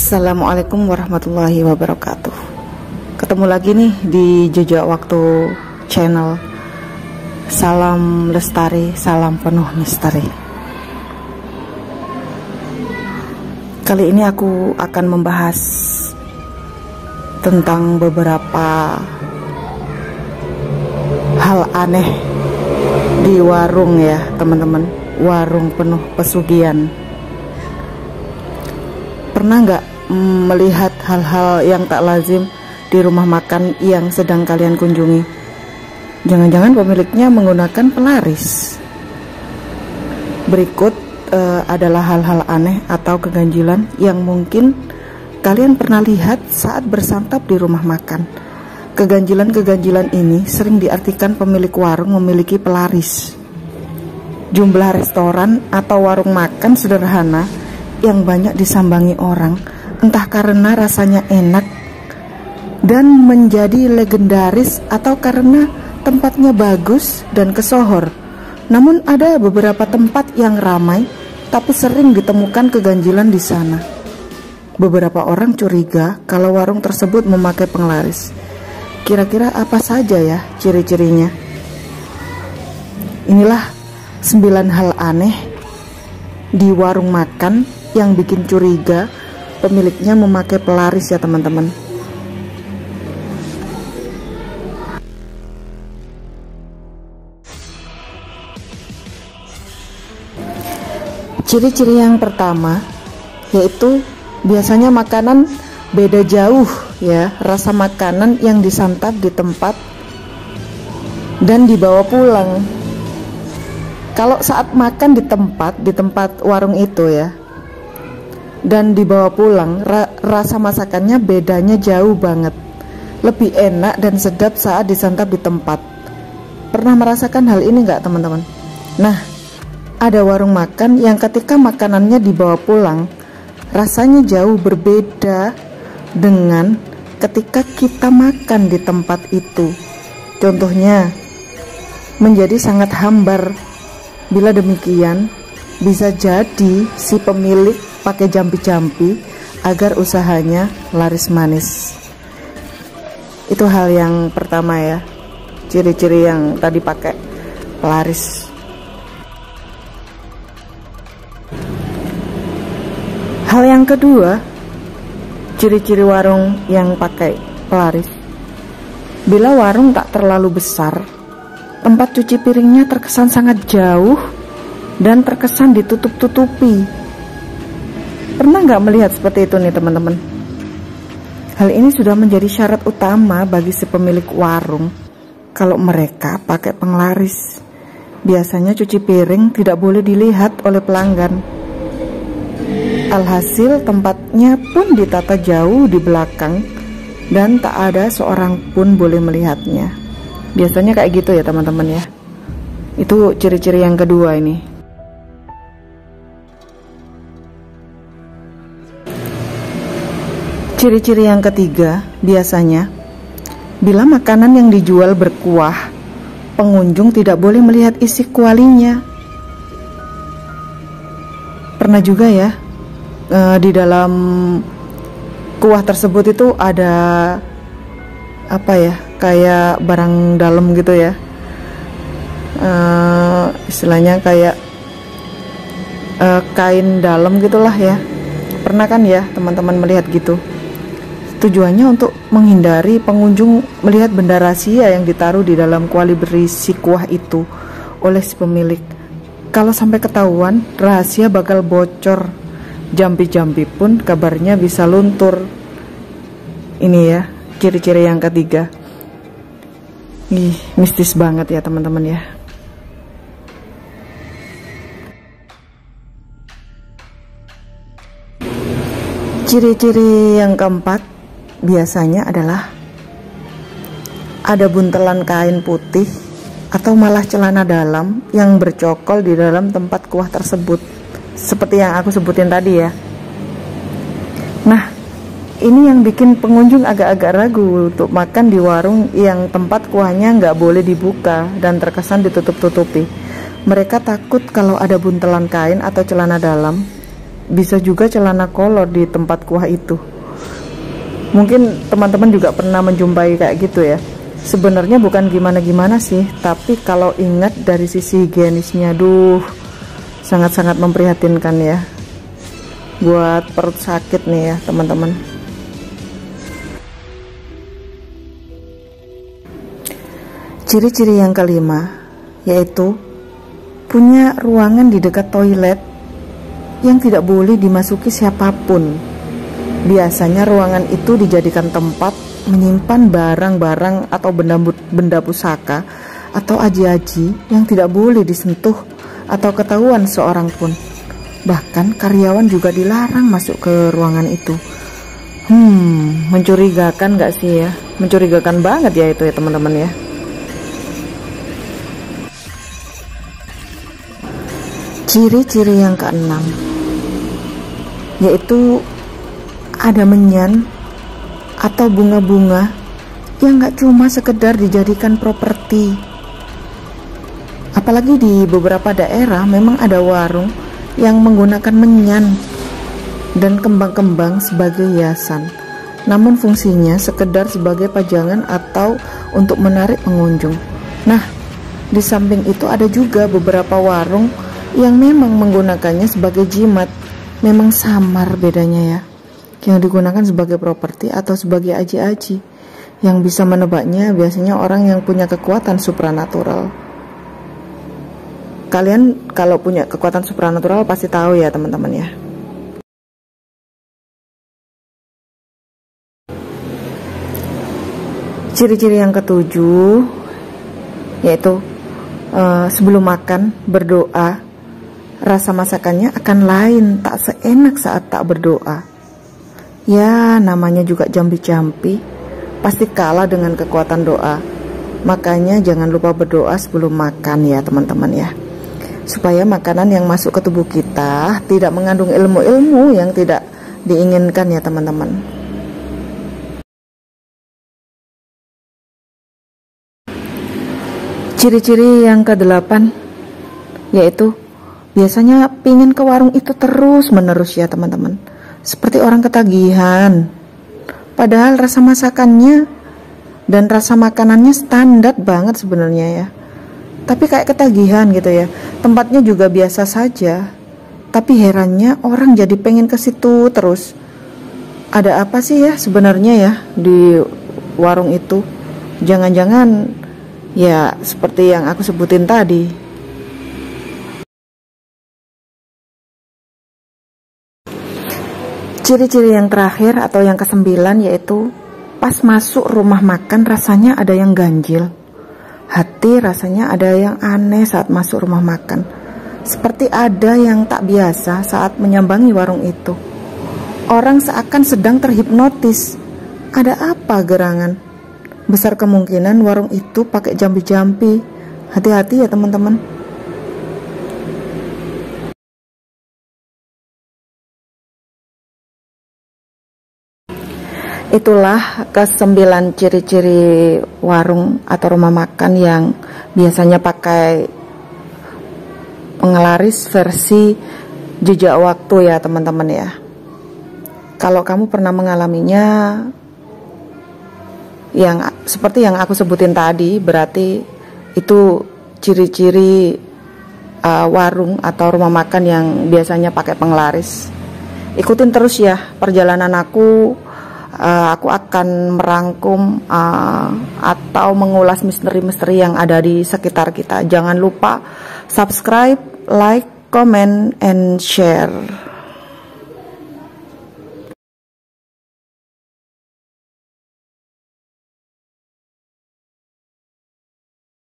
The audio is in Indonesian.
Assalamualaikum warahmatullahi wabarakatuh. Ketemu lagi nih di Jejak Waktu Channel. Salam lestari, salam penuh misteri. Kali ini aku akan membahas tentang beberapa hal aneh di warung ya teman-teman. Warung penuh pesugihan. Pernah nggak melihat hal-hal yang tak lazim di rumah makan yang sedang kalian kunjungi? Jangan-jangan pemiliknya menggunakan pelaris. Berikut adalah hal-hal aneh atau keganjilan yang mungkin kalian pernah lihat saat bersantap di rumah makan. Keganjilan-keganjilan ini sering diartikan pemilik warung memiliki pelaris. Jumlah restoran atau warung makan sederhana yang banyak disambangi orang, entah karena rasanya enak dan menjadi legendaris atau karena tempatnya bagus dan kesohor. Namun ada beberapa tempat yang ramai tapi sering ditemukan keganjilan di sana. Beberapa orang curiga kalau warung tersebut memakai penglaris. Kira-kira apa saja ya ciri-cirinya? Inilah 9 hal aneh di warung makan yang bikin curiga pemiliknya memakai pelaris ya teman-teman. Ciri-ciri yang pertama yaitu biasanya makanan beda jauh ya, rasa makanan yang disantap di tempat dan dibawa pulang. Kalau saat makan di tempat warung itu ya, dan dibawa pulang, rasa masakannya bedanya jauh banget. Lebih enak dan sedap saat disantap di tempat. Pernah merasakan hal ini nggak teman-teman? Nah, ada warung makan yang ketika makanannya dibawa pulang, rasanya jauh berbeda dengan ketika kita makan di tempat itu. Contohnya, menjadi sangat hambar. Bila demikian, bisa jadi si pemilik pakai jampi-jampi agar usahanya laris manis. Itu hal yang pertama ya, ciri-ciri yang tadi pakai pelaris. Hal yang kedua, ciri-ciri warung yang pakai pelaris. Bila warung tak terlalu besar, tempat cuci piringnya terkesan sangat jauh dan terkesan ditutup-tutupi. Pernah nggak melihat seperti itu nih teman-teman? Hal ini sudah menjadi syarat utama bagi si pemilik warung kalau mereka pakai penglaris. Biasanya cuci piring tidak boleh dilihat oleh pelanggan. Alhasil tempatnya pun ditata jauh di belakang dan tak ada seorang pun boleh melihatnya. Biasanya kayak gitu ya teman-teman ya. Itu ciri-ciri yang kedua ini. Ciri-ciri yang ketiga, biasanya bila makanan yang dijual berkuah, pengunjung tidak boleh melihat isi kualinya. Pernah juga ya, di dalam kuah tersebut itu ada apa ya, kayak barang dalam gitu ya, istilahnya kayak kain dalam gitulah ya. Pernah kan ya teman-teman melihat gitu? Tujuannya untuk menghindari pengunjung melihat benda rahasia yang ditaruh di dalam kuali berisi kuah itu oleh si pemilik. Kalau sampai ketahuan, rahasia bakal bocor. Jampi-jampi pun kabarnya bisa luntur. Ini ya, ciri-ciri yang ketiga. Ih, mistis banget ya teman-teman ya. Ciri-ciri yang keempat, biasanya adalah ada buntelan kain putih atau malah celana dalam yang bercokol di dalam tempat kuah tersebut, seperti yang aku sebutin tadi ya. Nah, ini yang bikin pengunjung agak-agak ragu untuk makan di warung yang tempat kuahnya nggak boleh dibuka dan terkesan ditutup-tutupi. Mereka takut kalau ada buntelan kain atau celana dalam, bisa juga celana kolor di tempat kuah itu. Mungkin teman-teman juga pernah menjumpai kayak gitu ya. Sebenarnya bukan gimana-gimana sih, tapi kalau ingat dari sisi higienisnya, sangat-sangat memprihatinkan ya. Buat perut sakit nih ya teman-teman. Ciri-ciri yang kelima yaitu punya ruangan di dekat toilet yang tidak boleh dimasuki siapapun. Biasanya ruangan itu dijadikan tempat menyimpan barang-barang atau benda pusaka atau aji-aji yang tidak boleh disentuh atau ketahuan seorang pun. Bahkan karyawan juga dilarang masuk ke ruangan itu. Mencurigakan gak sih ya? Mencurigakan banget ya itu ya teman-teman ya. Ciri-ciri yang keenam yaitu ada menyan atau bunga-bunga yang gak cuma sekedar dijadikan properti. Apalagi di beberapa daerah memang ada warung yang menggunakan menyan dan kembang-kembang sebagai hiasan, namun fungsinya sekedar sebagai pajangan atau untuk menarik pengunjung. Nah, di samping itu ada juga beberapa warung yang memang menggunakannya sebagai jimat. Memang samar bedanya ya, yang digunakan sebagai properti atau sebagai aji-aji. Yang bisa menebaknya biasanya orang yang punya kekuatan supranatural. Kalian kalau punya kekuatan supranatural pasti tahu ya teman-teman ya. Ciri-ciri yang ketujuh yaitu sebelum makan berdoa. Rasa masakannya akan lain, tak seenak saat tak berdoa. Ya, namanya juga jampi-jampi, pasti kalah dengan kekuatan doa. Makanya jangan lupa berdoa sebelum makan ya teman-teman ya, supaya makanan yang masuk ke tubuh kita tidak mengandung ilmu-ilmu yang tidak diinginkan ya teman-teman. Ciri-ciri yang ke-8 yaitu biasanya pingin ke warung itu terus menerus ya teman-teman, seperti orang ketagihan. Padahal rasa masakannya dan rasa makanannya standar banget sebenarnya ya, tapi kayak ketagihan gitu ya. Tempatnya juga biasa saja, tapi herannya orang jadi pengen ke situ terus. Ada apa sih ya sebenarnya ya di warung itu? Jangan-jangan ya seperti yang aku sebutin tadi. Ciri-ciri yang terakhir atau yang ke-9 yaitu pas masuk rumah makan rasanya ada yang ganjil. Hati rasanya ada yang aneh saat masuk rumah makan. Seperti ada yang tak biasa saat menyambangi warung itu. Orang seakan sedang terhipnotis. Ada apa gerangan? Besar kemungkinan warung itu pakai jampi-jampi. Hati-hati ya teman-teman. Itulah ke-9 ciri-ciri warung atau rumah makan yang biasanya pakai penglaris versi jejak waktu ya teman-teman ya. Kalau kamu pernah mengalaminya yang seperti yang aku sebutin tadi, berarti itu ciri-ciri warung atau rumah makan yang biasanya pakai penglaris. Ikutin terus ya perjalanan aku akan merangkum atau mengulas misteri-misteri yang ada di sekitar kita. Jangan lupa subscribe, like, comment, and share.